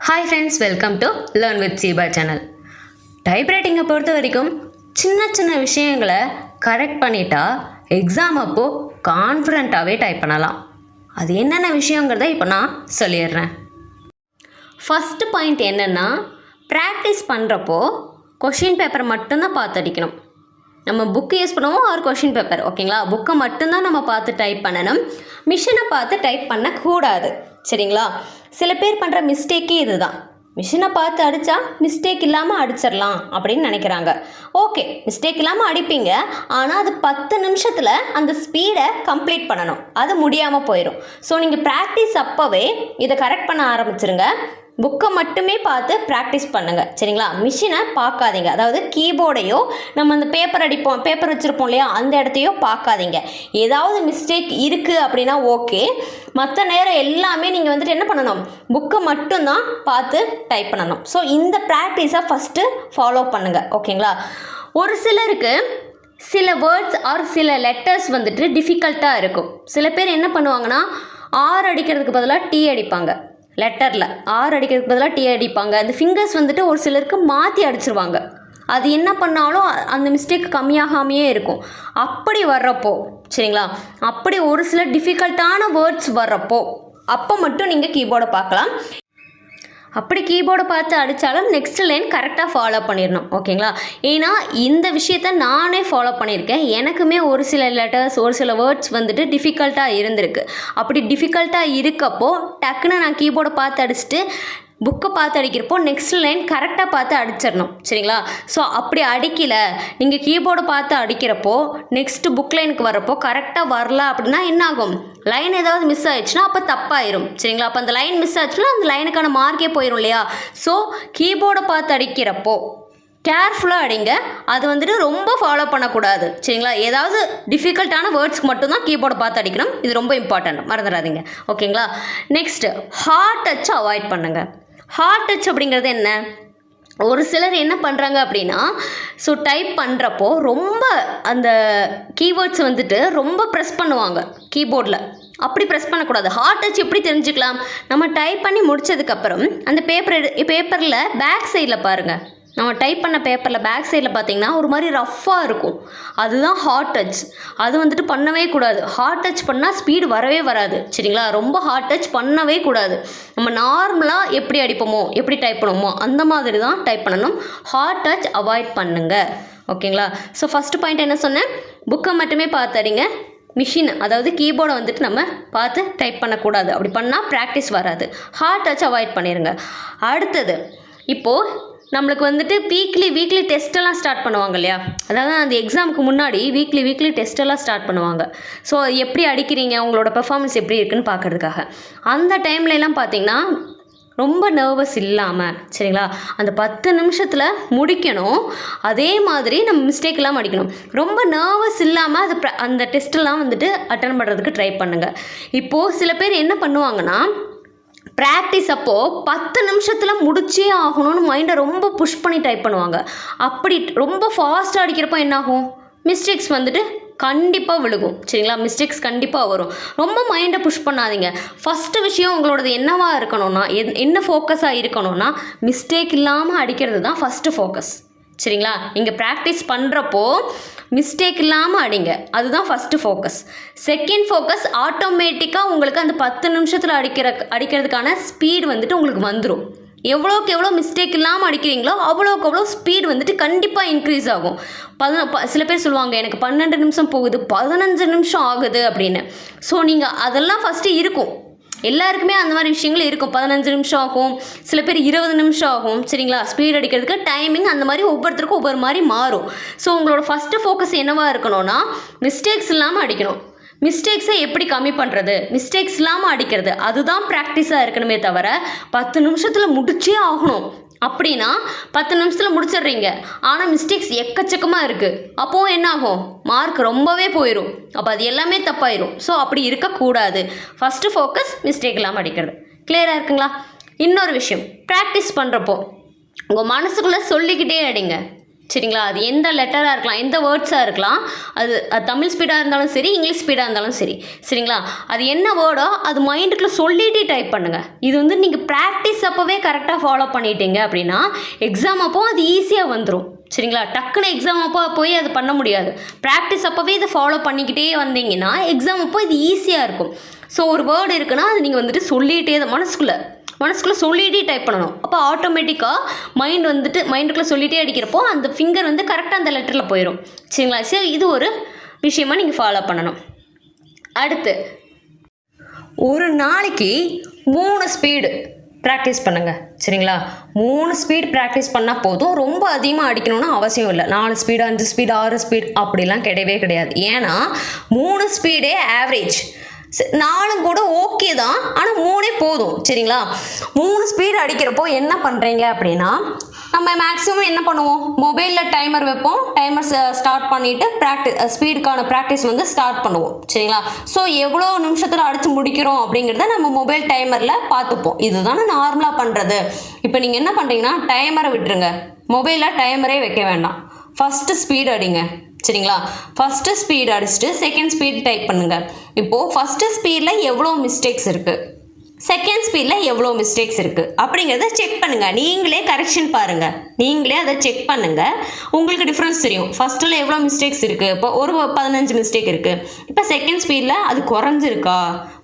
Hi friends, welcome to learn with Seeba channel. டைப்ரைட்டிங்கை பொறுத்த வரைக்கும் சின்ன சின்ன விஷயங்களை கரெக்ட் பண்ணிட்டா எக்ஸாம் அப்போது கான்ஃபிடண்ட்டாகவே டைப் பண்ணலாம். அது என்னென்ன விஷயங்கிறத இப்போ நான் சொல்லிடுறேன். ஃபஸ்ட்டு பாயிண்ட் என்னென்னா, ப்ராக்டிஸ் பண்ணுறப்போ கொஷின் பேப்பர் மட்டும்தான் பார்த்து அடிக்கணும். நம்ம புக்கு யூஸ் பண்ணுவோம் ஒரு கொஷின் பேப்பர், ஓகேங்களா? புக்கை மட்டும்தான் நம்ம பார்த்து டைப் பண்ணணும். மிஷினை பார்த்து டைப் பண்ணக்கூடாது, சரிங்களா? சில பேர் பண்ணுற மிஸ்டேக்கே இது தான். மிஷினை பார்த்து அடித்தா மிஸ்டேக் இல்லாமல் அடிச்சிடலாம் அப்படின்னு நினைக்கிறாங்க. ஓகே, மிஸ்டேக் இல்லாமல் அடிப்பீங்க, ஆனால் அது 10 நிமிஷத்தில் அந்த ஸ்பீடை கம்ப்ளீட் பண்ணணும். அது முடியாமல் போயிடும். ஸோ நீங்கள் ப்ராக்டிஸ் அப்போவே இதை கரெக்ட் பண்ண ஆரம்பிச்சிருங்க. புக்கை மட்டுமே பார்த்து ப்ராக்டிஸ் பண்ணுங்கள், சரிங்களா? மிஷினை பார்க்காதீங்க. அதாவது கீபோர்டையோ நம்ம அந்த பேப்பர் வச்சுருப்போம் இல்லையா, அந்த இடத்தையோ பார்க்காதீங்க. ஏதாவது மிஸ்டேக் இருக்குது அப்படின்னா ஓகே, மற்ற நேரம் எல்லாமே நீங்கள் வந்துட்டு என்ன பண்ணணும், புக்கை மட்டும்தான் பார்த்து டைப் பண்ணணும். ஸோ இந்த ப்ராக்டிஸை ஃபஸ்ட்டு ஃபாலோ பண்ணுங்கள், ஓகேங்களா? ஒரு சிலருக்கு சில வேர்ட்ஸ் ஆர் சில லெட்டர்ஸ் வந்துட்டு டிஃபிகல்ட்டாக இருக்கும். சில பேர் என்ன பண்ணுவாங்கன்னா, ஆர் அடிக்கிறதுக்கு பதிலாக டி அடிப்பாங்க. லெட்டரில் ஆர் அடிக்கிறதுக்கு பதிலாக டி அடிப்பாங்க. அந்த ஃபிங்கர்ஸ் வந்துட்டு ஒரு சிலருக்கு மாற்றி அடிச்சிருவாங்க. அது என்ன பண்ணாலும் அந்த மிஸ்டேக் கம்மியாகாமையே இருக்கும். அப்படி வர்றப்போ, சரிங்களா, அப்படி ஒரு சில டிஃபிகல்ட்டான வேர்ட்ஸ் வர்றப்போ அப்போ மட்டும் நீங்கள் கீபோர்டை பார்க்கலாம். அப்படி கீபோர்டை பார்த்து அடித்தாலும் நெக்ஸ்ட் லைன் கரெக்டாக ஃபாலோ பண்ணிடணும், ஓகேங்களா? ஏன்னா இந்த விஷயத்த நானே ஃபாலோ பண்ணியிருக்கேன். எனக்குமே ஒரு சில லெட்டர்ஸ் ஒரு சில வேர்ட்ஸ் வந்துட்டு டிஃபிகல்ட்டாக இருந்திருக்கு. அப்படி டிஃபிகல்ட்டாக இருக்கப்போ டக்குன்னு நான் கீபோர்டை பார்த்து அடிச்சுட்டு புக்கை பார்த்து அடிக்கிறப்போ நெக்ஸ்ட் லைன் கரெக்டாக பார்த்து அடிச்சிடணும், சரிங்களா? ஸோ அப்படி அடிக்கலை, நீங்கள் கீபோர்டை பார்த்து அடிக்கிறப்போ நெக்ஸ்ட்டு புக் லைனுக்கு வரப்போ கரெக்டாக வரல அப்படின்னா என்ன ஆகும், லைன் ஏதாவது மிஸ் ஆயிடுச்சுன்னா அப்போ தப்பாயிரும், சரிங்களா? அப்போ அந்த லைன் மிஸ் ஆச்சுன்னா அந்த லைனுக்கான மார்க்கே போயிடும் இல்லையா? ஸோ கீபோர்டை பார்த்து அடிக்கிறப்போ கேர்ஃபுல்லாக அடிங்க. அது வந்துட்டு ரொம்ப ஃபாலோ பண்ணக்கூடாது, சரிங்களா? ஏதாவது டிஃபிகல்ட்டான வேர்ட்ஸ்க்கு மட்டும்தான் கீபோர்டை பார்த்து அடிக்கணும். இது ரொம்ப இம்பார்ட்டன்ட், மறந்துடாதீங்க, ஓகேங்களா? நெக்ஸ்ட்டு ஹார்ட் டச் அவாய்ட் பண்ணுங்கள். ஹார்ட் டச் அப்படிங்கிறது என்ன? ஒரு சிலர் என்ன பண்ணுறாங்க அப்படின்னா, ஸோ டைப் பண்ணுறப்போ ரொம்ப அந்த கீவேர்ட்ஸ் வந்துட்டு ரொம்ப ப்ரெஸ் பண்ணுவாங்க கீபோர்டில். அப்படி ப்ரெஸ் பண்ணக்கூடாது. ஹார்ட் டச் எப்படி தெரிஞ்சுக்கலாம்? நம்ம டைப் பண்ணி முடித்ததுக்கப்புறம் அந்த பேப்பரில் பேக் சைடில் பாருங்கள். நம்ம டைப் பண்ண பேப்பரில் பேக் சைடில் பார்த்தீங்கன்னா ஒரு மாதிரி ரஃப்பாக இருக்கும். அதுதான் ஹார்ட் டச். அது வந்துட்டு பண்ணவே கூடாது. ஹார்ட் டச் பண்ணால் ஸ்பீடு வரவே வராது, சரிங்களா? ரொம்ப ஹார்ட் டச் பண்ணவே கூடாது. நம்ம நார்மலாக எப்படி அடிப்போமோ எப்படி டைப் பண்ணுவோமோ அந்த மாதிரி தான் டைப் பண்ணணும். ஹார்ட் டச் அவாய்ட் பண்ணுங்கள், ஓகேங்களா? ஸோ ஃபஸ்ட்டு பாயிண்ட் என்ன சொன்னேன், புக்கை மட்டுமே பார்த்துறீங்க. மிஷின் அதாவது கீபோர்டை வந்துட்டு நம்ம பார்த்து டைப் பண்ணக்கூடாது. அப்படி பண்ணால் ப்ராக்டிஸ் வராது. ஹார்ட் டச் அவாய்ட் பண்ணிடுங்க. அடுத்தது, இப்போது நம்மளுக்கு வந்துட்டு வீக்லி டெஸ்ட்டெல்லாம் ஸ்டார்ட் பண்ணுவாங்க இல்லையா? அதாவது அந்த எக்ஸாமுக்கு முன்னாடி வீக்லி டெஸ்ட்டெல்லாம் ஸ்டார்ட் பண்ணுவாங்க. ஸோ எப்படி அடிக்கிறீங்க, உங்களோட பெர்ஃபார்மன்ஸ் எப்படி இருக்குன்னு பார்க்குறதுக்காக. அந்த டைம்லலாம் பார்த்தீங்கன்னா ரொம்ப நர்வஸ் இல்லாமல், சரிங்களா, அந்த 10 நிமிஷத்தில் முடிக்கணும். அதே மாதிரி நம்ம மிஸ்டேக் இல்லாமல் அடிக்கணும். ரொம்ப நர்வஸ் இல்லாமல் அந்த டெஸ்ட்டெல்லாம் வந்துட்டு அட்டன் பண்ணுறதுக்கு ட்ரை பண்ணுங்கள். இப்போது சில பேர் என்ன பண்ணுவாங்கன்னா, ப்ராக்டிஸ் அப்போது 10 நிமிஷத்தில் முடிச்சே ஆகணும்னு மைண்டை ரொம்ப புஷ் பண்ணி டைப் பண்ணுவாங்க. அப்படி ரொம்ப ஃபாஸ்ட்டாக அடிக்கிறப்போ என்னாகும், மிஸ்டேக்ஸ் வந்துட்டு கண்டிப்பாக விழுகும், சரிங்களா? மிஸ்டேக்ஸ் கண்டிப்பாக வரும். ரொம்ப மைண்டை புஷ் பண்ணாதீங்க. ஃபஸ்ட்டு விஷயம் உங்களோடது என்னவாக இருக்கணும்னா, என்ன ஃபோக்கஸாக இருக்கணும்னா, மிஸ்டேக் இல்லாமல் அடிக்கிறது தான் ஃபஸ்ட்டு ஃபோக்கஸ், சரிங்களா? நீங்கள் ப்ராக்டிஸ் பண்ணுறப்போ மிஸ்டேக் இல்லாமல் அடிங்க, அதுதான் ஃபஸ்ட்டு ஃபோக்கஸ். செகண்ட் ஃபோக்கஸ், ஆட்டோமேட்டிக்காக உங்களுக்கு அந்த 10 நிமிஷத்தில் அடிக்கிறதுக்கான ஸ்பீடு வந்துட்டு உங்களுக்கு வந்துடும். எவ்வளோக்கு எவ்வளோ மிஸ்டேக் இல்லாமல் அடிக்கிறீங்களோ அவ்வளோக்கு எவ்வளோ ஸ்பீடு வந்துட்டு கண்டிப்பாக இன்க்ரீஸ் ஆகும். சில பேர் சொல்லுவாங்க, எனக்கு 12 நிமிஷம் போகுது, 15 நிமிஷம் ஆகுது அப்படின்னு. ஸோ நீங்கள் அதெல்லாம் ஃபஸ்ட்டு இருக்கும், எல்லாருக்குமே அந்த மாதிரி விஷயங்கள் இருக்கும். 15 நிமிஷம் ஆகும், சில பேர் 20 நிமிஷம் ஆகும், சரிங்களா? ஸ்பீட் அடிக்கிறதுக்கு டைமிங் அந்த மாதிரி ஒவ்வொருத்தருக்கும் ஒவ்வொரு மாதிரி மாறும். ஸோ உங்களோட ஃபஸ்ட்டு ஃபோக்கஸ் என்னவாக இருக்கணும்னா, மிஸ்டேக்ஸ் இல்லாமல் அடிக்கணும். மிஸ்டேக்ஸை எப்படி கம்மி பண்ணுறது, மிஸ்டேக்ஸ் இல்லாமல் அடிக்கிறது, அதுதான் ப்ராக்டிஸாக இருக்கணுமே தவிர 10 நிமிஷத்தில் முடிச்சே ஆகணும் அப்படின்னா 10 நிமிஷத்தில் முடிச்சிடுறீங்க, ஆனால் மிஸ்டேக்ஸ் எக்கச்சக்கமாக இருக்குது. அப்போது என்ன ஆகும், மார்க் ரொம்பவே போயிடும். அப்போ அது எல்லாமே தப்பாயிரும். ஸோ அப்படி இருக்கக்கூடாது. ஃபஸ்ட்டு ஃபோக்கஸ் மிஸ்டேக் இல்லாமல் அடிக்கிறது. கிளியராக இருக்குங்களா? இன்னொரு விஷயம், ப்ராக்டிஸ் பண்ணுறப்போ உங்கள் மனசுக்குள்ளே சொல்லிக்கிட்டே அடிங்க. சரிங்களா? அது எந்த லெட்டராக இருக்கலாம், எந்த வேர்ட்ஸாக இருக்கலாம், அது தமிழ் ஸ்பீடாக இருந்தாலும் சரி, இங்கிலீஷ் ஸ்பீடாக இருந்தாலும் சரி, சரிங்களா? அது என்ன வேர்டோ அது மைண்டுக்குள்ளே சொல்லிகிட்டே டைப் பண்ணுங்கள். இது வந்து நீங்கள் ப்ராக்டிஸ் அப்போவே கரெக்டாக ஃபாலோ பண்ணிட்டீங்க அப்படின்னா எக்ஸாம் அப்போ அது ஈஸியாக வந்துடும். சரிங்களா? டக்குன்னு எக்ஸாம் அப்போ போய் அது பண்ண முடியாது. ப்ராக்டிஸ் அப்போவே இதை ஃபாலோ பண்ணிக்கிட்டே வந்தீங்கன்னா எக்ஸாம் அப்போ இது ஈஸியாக இருக்கும். ஸோ ஒரு வேர்டு இருக்குன்னா அது நீங்கள் வந்துட்டு சொல்லிகிட்டே தான் மனசுக்குள்ளே சொல்லிகிட்டே டைப் பண்ணணும். அப்போ ஆட்டோமேட்டிக்காக மைண்டுக்குள்ளே சொல்லிகிட்டே அடிக்கிறப்போ அந்த ஃபிங்கர் வந்து கரெக்டாக அந்த லெட்டரில் போயிடும். சரிங்களா? சரி, இது ஒரு விஷயமாக நீங்கள் ஃபாலோ பண்ணணும். அடுத்து, ஒரு நாளைக்கு 3 ஸ்பீடு ப்ராக்டிஸ் பண்ணுங்கள். சரிங்களா? 3 ஸ்பீட் ப்ராக்டிஸ் பண்ணால் போதும். ரொம்ப அதிகமாக அடிக்கணும்னு அவசியம் இல்லை. 4 ஸ்பீடு, 5 ஸ்பீடு, 6 ஸ்பீட் அப்படிலாம் கிடையாது. ஏன்னா 3 ஸ்பீடே ஆவரேஜ். 4 கூட ஓகே தான், ஆனால் 3 போதும். சரிங்களா? 3 ஸ்பீடு அடிக்கிறப்போ என்ன பண்ணுறீங்க அப்படின்னா, நம்ம மேக்ஸிமம் என்ன பண்ணுவோம், மொபைலில் டைமர் வைப்போம். டைமர் ஸ்டார்ட் பண்ணிவிட்டு ஸ்பீடுக்கான ப்ராக்டிஸ் வந்து ஸ்டார்ட் பண்ணுவோம். சரிங்களா? ஸோ எவ்வளோ நிமிஷத்தில் அடித்து முடிக்கிறோம் அப்படிங்கிறத நம்ம மொபைல் டைமரில் பார்த்துப்போம். இதுதானே நார்மலாக பண்ணுறது. இப்போ நீங்கள் என்ன பண்ணுறீங்கன்னா, டைமரை விட்டுருங்க, மொபைலில் டைமரே வைக்க வேண்டாம். ஃபஸ்ட்டு ஸ்பீடு அடிங்க. சரிங்களா? ஃபஸ்ட்டு ஸ்பீடு அடிச்சுட்டு செகண்ட் ஸ்பீட் டைப் பண்ணுங்கள். இப்போது ஃபஸ்ட்டு ஸ்பீடில் எவ்வளோ மிஸ்டேக்ஸ் இருக்குது, செகண்ட் ஸ்பீடில் எவ்வளோ மிஸ்டேக்ஸ் இருக்குது அப்படிங்கிறத செக் பண்ணுங்கள். நீங்களே கரெக்ஷன் பாருங்கள், நீங்களே அதை செக் பண்ணுங்கள். உங்களுக்கு டிஃப்ரென்ஸ் தெரியும். ஃபஸ்ட்டில் எவ்வளோ மிஸ்டேக்ஸ் இருக்குது, இப்போ ஒரு 15 மிஸ்டேக் இருக்குது. இப்போ செகண்ட் ஸ்பீடில் அது குறைஞ்சிருக்கா,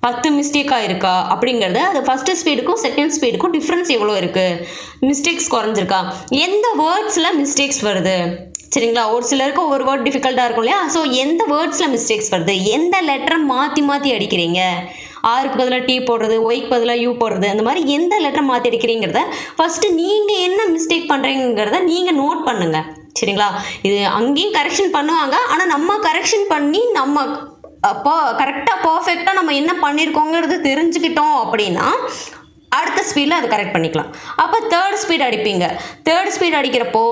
10 மிஸ்டேக்காக இருக்கா அப்படிங்கிறது, அது ஃபஸ்ட்டு ஸ்பீடுக்கும் செகண்ட் ஸ்பீடுக்கும் டிஃப்ரென்ஸ் எவ்வளோ இருக்குது, மிஸ்டேக்ஸ் குறைஞ்சிருக்கா, எந்த வேர்ட்ஸில் மிஸ்டேக்ஸ் வருது. சரிங்களா? ஒரு சிலருக்கு ஒவ்வொரு வேர்ட் டிஃபிகல்ட்டாக இருக்கும் இல்லையா? ஸோ எந்த வேர்ட்ஸில் மிஸ்டேக்ஸ் வருது, எந்த லெட்டரை மாற்றி அடிக்கிறீங்க, ஆருக்கு பதிலாக டி போடுறது, ஒய்க்கு பதிலாக யூ போடுறது, அந்த மாதிரி எந்த லெட்டரை மாற்றி அடிக்கிறீங்கிறத ஃபஸ்ட்டு நீங்கள் என்ன மிஸ்டேக் பண்ணுறீங்கிறத நீங்கள் நோட் பண்ணுங்கள். சரிங்களா? இது அங்கேயும் கரெக்ஷன் பண்ணுவாங்க, ஆனால் நம்ம கரெக்ஷன் பண்ணி நம்ம அப்போ கரெக்டாக பர்ஃபெக்டாக நம்ம என்ன பண்ணியிருக்கோங்கிறது தெரிஞ்சுக்கிட்டோம் அப்படின்னா அடுத்த ஸ்பீடில் அதை கரெக்ட் பண்ணிக்கலாம். அப்போ தேர்ட் ஸ்பீட் அடிப்பீங்க. தேர்ட் ஸ்பீட் அடிக்கிறப்போ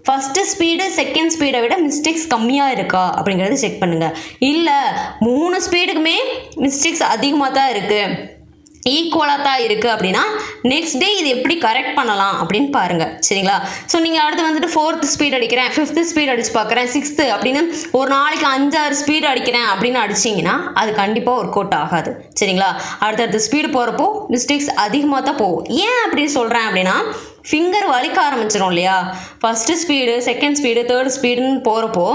ஃபஸ்ட்டு ஸ்பீடு செகண்ட் ஸ்பீடை விட மிஸ்டேக்ஸ் கம்மியாக இருக்கா அப்படிங்கிறத செக் பண்ணுங்கள். இல்லை 3 ஸ்பீடுக்குமே மிஸ்டேக்ஸ் அதிகமாக தான் இருக்குது, ஈக்குவலாக தான் இருக்குது அப்படின்னா நெக்ஸ்ட் டே இது எப்படி கரெக்ட் பண்ணலாம் அப்படின்னு பாருங்கள். சரிங்களா? ஸோ நீங்கள் அடுத்து வந்துட்டு 4th ஸ்பீட் அடிக்கிறேன், 5th ஸ்பீட் அடித்து பார்க்குறேன், 6th அப்படின்னு ஒரு நாளைக்கு 5-6 ஸ்பீடு அடிக்கிறேன் அப்படின்னு அடிச்சிங்கன்னா அது கண்டிப்பாக ஒர்க் அவுட் ஆகாது. சரிங்களா? அடுத்தடுத்த ஸ்பீடு போகிறப்போ மிஸ்டேக்ஸ் அதிகமாக தான் போகும். ஏன் அப்படி சொல்கிறேன் அப்படின்னா, ஃபிங்கர் வலிக்க ஆரம்பிச்சிடும் இல்லையா? First speed second speed third ஸ்பீடுன்னு போகிறப்போ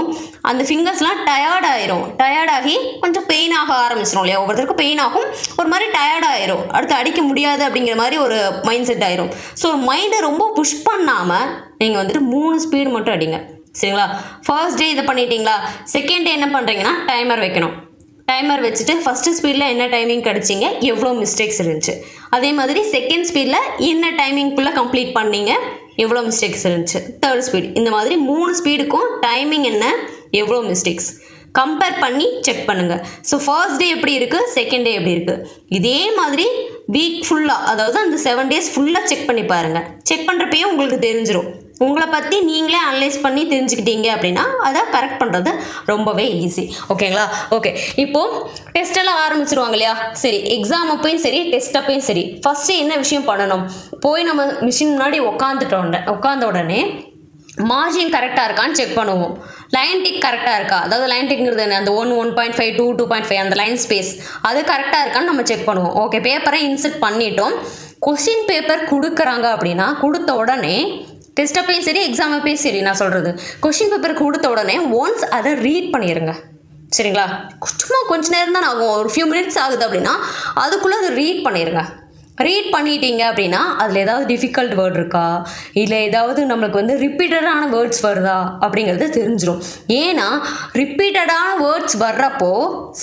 அந்த ஃபிங்கர்ஸ்லாம் டயர்டாகி கொஞ்சம் பெயின் ஆக ஆரம்பிச்சிடும் இல்லையா? ஒவ்வொருத்தருக்கும் பெயின் ஆகும், ஒரு மாதிரி டயர்டாயிரும், அடுத்து அடிக்க முடியாது அப்படிங்கிற மாதிரி ஒரு மைண்ட் செட் ஆயிரும். ஸோ மைண்டை ரொம்ப புஷ் பண்ணாமல் நீங்கள் வந்துட்டு 3 ஸ்பீடு மட்டும் அடிங்க. சரிங்களா? ஃபர்ஸ்ட் டே இதை பண்ணிட்டீங்களா, செகண்ட் டே என்ன பண்ணுறீங்கன்னா டைமர் வைக்கணும். டைமர் வச்சுட்டு ஃபஸ்ட்டு ஸ்பீடில் என்ன டைமிங் கிடச்சிங்க, எவ்வளோ மிஸ்டேக்ஸ் இருந்துச்சு, அதே மாதிரி செகண்ட் ஸ்பீடில் என்ன டைமிங்குள்ளே கம்ப்ளீட் பண்ணிங்க, எவ்வளோ மிஸ்டேக்ஸ் இருந்துச்சு, தேர்ட் ஸ்பீட், இந்த மாதிரி 3 ஸ்பீடுக்கும் டைமிங் என்ன, எவ்வளோ மிஸ்டேக்ஸ் கம்பேர் பண்ணி செக் பண்ணுங்கள். ஸோ ஃபர்ஸ்ட் டே எப்படி இருக்குது, செகண்ட் டே எப்படி இருக்குது, இதே மாதிரி வீக் ஃபுல்லாக, அதாவது அந்த 7 days ஃபுல்லாக செக் பண்ணி பாருங்கள். செக் பண்ணுறப்பையும் உங்களுக்கு தெரிஞ்சிடும். உங்களை பற்றி நீங்களே அனலைஸ் பண்ணி தெரிஞ்சுக்கிட்டீங்க அப்படின்னா அதை கரெக்ட் பண்ணுறது ரொம்பவே ஈஸி. ஓகேங்களா? ஓகே, இப்போது டெஸ்ட்டெல்லாம் ஆரம்பிச்சிருவாங்க இல்லையா? சரி, எக்ஸாம் அப்பையும் சரி டெஸ்ட் அப்பையும் சரி ஃபஸ்ட்டு என்ன விஷயம் பண்ணணும், போய் நம்ம மிஷின் முன்னாடி உட்காந்த உடனே மார்ஜின் கரெக்டாக இருக்கான்னு செக் பண்ணுவோம். லைன் டிக் கரெக்டாக இருக்கா, அதாவது லைன் டிக்ங்கிறது அந்த 1, 1.5, 2, 2.5 அந்த லைன் ஸ்பேஸ் அது கரெக்டாக இருக்கான்னு நம்ம செக் பண்ணுவோம். ஓகே, பேப்பரை இன்செர்ட் பண்ணிட்டோம். கொஸ்டின் பேப்பர் கொடுக்குறாங்க அப்படின்னா கொடுத்த உடனே டெஸ்ட் அப்பையும் சரி எக்ஸாம் அப்பையும் சரி நான் சொல்கிறது, கொஸ்டின் பேப்பர் கொடுத்த உடனே ஒன்ஸ் அதை ரீட் பண்ணிடுங்க. சரிங்களா? சும்மா கொஞ்சம் நேரம் தான் ஆகும், ஒரு ஃபியூ மினிட்ஸ் ஆகுது அப்படின்னா அதுக்குள்ளே அதை ரீட் பண்ணிடுங்க. ரீட் பண்ணிட்டீங்க அப்படின்னா அதில் ஏதாவது டிஃபிகல்ட் வேர்ட் இருக்கா, இல்லை ஏதாவது நம்மளுக்கு வந்து ரிப்பீட்டடான வேர்ட்ஸ் வருதா அப்படிங்கிறது தெரிஞ்சிடும். ஏன்னா ரிப்பீட்டடான வேர்ட்ஸ் வர்றப்போ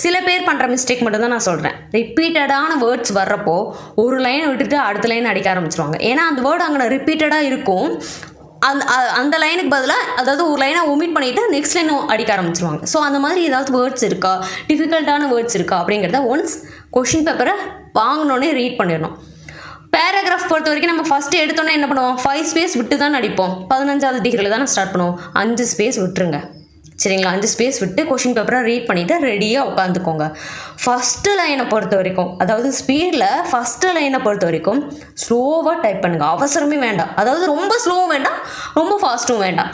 சில பேர் பண்ணுற மிஸ்டேக் மட்டும்தான் நான் சொல்கிறேன். ரிப்பீட்டடான வேர்ட்ஸ் வர்றப்போ ஒரு லைன் விட்டுட்டு அடுத்த லைன் அடிக்க ஆரம்பிச்சிருவாங்க. ஏன்னா அந்த வேர்டு அங்கே ரிப்பீட்டடாக இருக்கும், அந்த லைனுக்கு பதிலாக அதாவது ஒரு லைனை ஒமிட் பண்ணிவிட்டு நெக்ஸ்ட் லைனும் அடிக்க ஆரம்பிச்சிருவாங்க. ஸோ அந்த மாதிரி ஏதாவது வேர்ட்ஸ் இருக்கா, டிஃபிகல்ட்டான வேர்ட்ஸ் இருக்கா அப்படிங்கிறத ஒன்ஸ் கொஷின் பேப்பரை வாங்கினோடனே ரீட் பண்ணிடணும். பேராகிராஃப் பொறுத்த வரைக்கும் நம்ம ஃபஸ்ட்டு எடுத்தோன்னே என்ன பண்ணுவோம், 5 ஸ்பேஸ் விட்டு தான் அடிப்போம். 15வது டிகிரியில் தான் ஸ்டார்ட் பண்ணுவோம். 5 ஸ்பேஸ் விட்டுருங்க. சரிங்களா? 5 ஸ்பேஸ் விட்டு கொஷின் பேப்பரை ரீட் பண்ணிவிட்டு ரெடியாக உட்காந்துக்கோங்க. ஃபஸ்ட்டு லைனை பொறுத்த வரைக்கும், அதாவது ஸ்பீடில் ஃபஸ்ட்டு லைனை பொறுத்த வரைக்கும் ஸ்லோவாக டைப் பண்ணுங்கள். அவசரமே வேண்டாம், அதாவது ரொம்ப ஸ்லோவும் வேண்டாம், ரொம்ப ஃபாஸ்ட்டும் வேண்டாம்.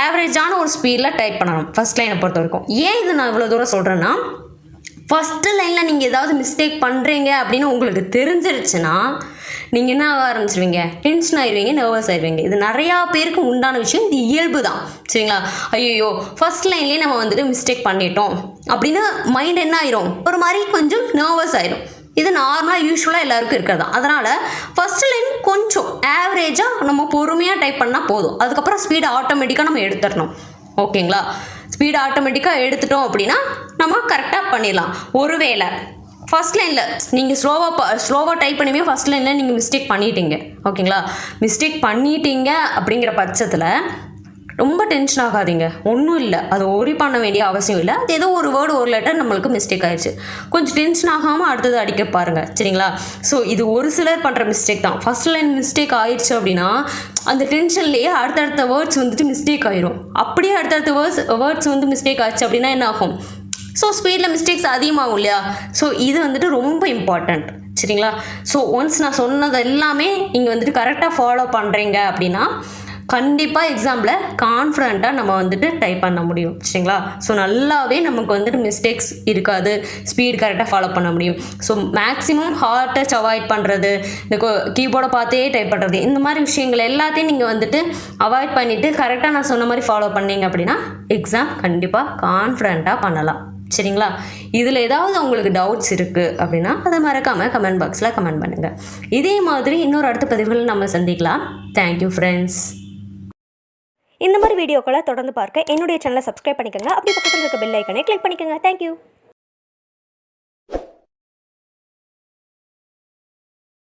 ஆவரேஜான ஒரு ஸ்பீடில் டைப் பண்ணணும் ஃபஸ்ட் லைனை பொறுத்த வரைக்கும். ஏன் இது நான் இவ்வளோ தூரம் சொல்கிறேன்னா, ஃபஸ்ட்டு லைனில் நீங்கள் ஏதாவது மிஸ்டேக் பண்ணுறீங்க அப்படின்னு உங்களுக்கு தெரிஞ்சிருச்சுன்னா நீங்கள் என்ன ஆக ஆரம்பிச்சிருவீங்க, டென்ஷன் ஆயிடுவீங்க, நர்வஸ் ஆயிடுவீங்க. இது நிறையா பேருக்கு உண்டான விஷயம், இது இயல்பு தான், சரிங்களா? ஐயோ ஃபஸ்ட் லைன்லேயே நம்ம வந்துட்டு மிஸ்டேக் பண்ணிட்டோம் அப்படின்னு மைண்ட் என்ன ஆயிரும், ஒரு மாதிரி கொஞ்சம் நர்வஸ் ஆயிரும். இது நார்மலாக யூஸ்வலாக எல்லாருக்கும் இருக்கிறது தான். அதனால் ஃபஸ்ட்டு லைன் கொஞ்சம் ஆவரேஜாக நம்ம பொறுமையாக டைப் பண்ணால் போதும். அதுக்கப்புறம் ஸ்பீடு ஆட்டோமேட்டிக்காக நம்ம எடுத்துடணும். ஓகேங்களா? ஸ்பீடு ஆட்டோமேட்டிக்காக எடுத்துட்டோம் அப்படின்னா நம்ம கரெக்டாக பண்ணிடலாம். ஒருவேளை ஃபஸ்ட் லைனில் நீங்கள் ஸ்லோவாக டைப் பண்ணுமே ஃபஸ்ட் லைனில் நீங்கள் மிஸ்டேக் பண்ணிட்டீங்க, ஓகேங்களா? மிஸ்டேக் பண்ணிட்டீங்க அப்படிங்கிற பட்சத்தில் ரொம்ப டென்ஷன் ஆகாதீங்க. ஒன்றும் இல்லை, அது ஒரி பண்ண வேண்டிய அவசியம் இல்லை. அது ஏதோ ஒரு வேர்டு ஒரு லெட்டர் நம்மளுக்கு மிஸ்டேக் ஆயிடுச்சு, கொஞ்சம் டென்ஷன் ஆகாமல் அடுத்தது அடிக்க பாருங்கள், சரிங்களா? ஸோ இது ஒரு சிலர் பண்ணுற மிஸ்டேக் தான். ஃபஸ்ட் லைன் மிஸ்டேக் ஆயிடுச்சு அப்படின்னா அந்த டென்ஷன்லேயே அடுத்தடுத்த வேர்ட்ஸ் வந்துட்டு மிஸ்டேக் ஆயிரும். அப்படியே அடுத்தடுத்த வேர்ட்ஸ் வந்து மிஸ்டேக் ஆச்சு அப்படின்னா என்ன ஆகும், ஸோ ஸ்பீடில் மிஸ்டேக்ஸ் அதிகமாகும் இல்லையா? ஸோ இது வந்துட்டு ரொம்ப இம்பார்ட்டண்ட், சரிங்களா? ஸோ ஒன்ஸ் நான் சொன்னது எல்லாமே நீங்கள் வந்துட்டு கரெக்டாக ஃபாலோ பண்ணுறீங்க அப்படின்னா கண்டிப்பாக எக்ஸாமில் கான்ஃபிடண்ட்டாக நம்ம வந்துட்டு டைப் பண்ண முடியும், சரிங்களா? ஸோ நல்லாவே நமக்கு வந்துட்டு மிஸ்டேக்ஸ் இருக்காது, ஸ்பீட் கரெக்டாக ஃபாலோ பண்ண முடியும். So maximum hard touch avoid பண்ணுறது, இந்த கீபோர்டை பார்த்தே டைப் பண்ணுறது, இந்த மாதிரி விஷயங்கள் எல்லாத்தையும் நீங்கள் வந்துட்டு அவாய்ட் பண்ணிவிட்டு கரெக்டாக நான் சொன்ன மாதிரி ஃபாலோ பண்ணீங்க அப்படின்னா எக்ஸாம் கண்டிப்பாக கான்ஃபிடண்ட்டாக பண்ணலாம், சரிங்களா? இதில் ஏதாவது உங்களுக்கு டவுட்ஸ் இருக்குது அப்படின்னா அதை மறக்காமல் கமெண்ட் பாக்ஸில் கமெண்ட் பண்ணுங்கள். இதே மாதிரி இன்னொரு அடுத்த பதிவுகளில் நம்ம சந்திக்கலாம். Thank you friends. இந்த மாதிரி வீடியோக்களை தொடர்ந்து பார்க்க என்னுடைய சேனலை சப்ஸ்கிரைப் பண்ணிக்கோங்க. அப்படி பக்கத்தில் இருக்க பெல் ஐக்கனை கிளிக் பண்ணிக்கோங்க. தேங்க்யூ.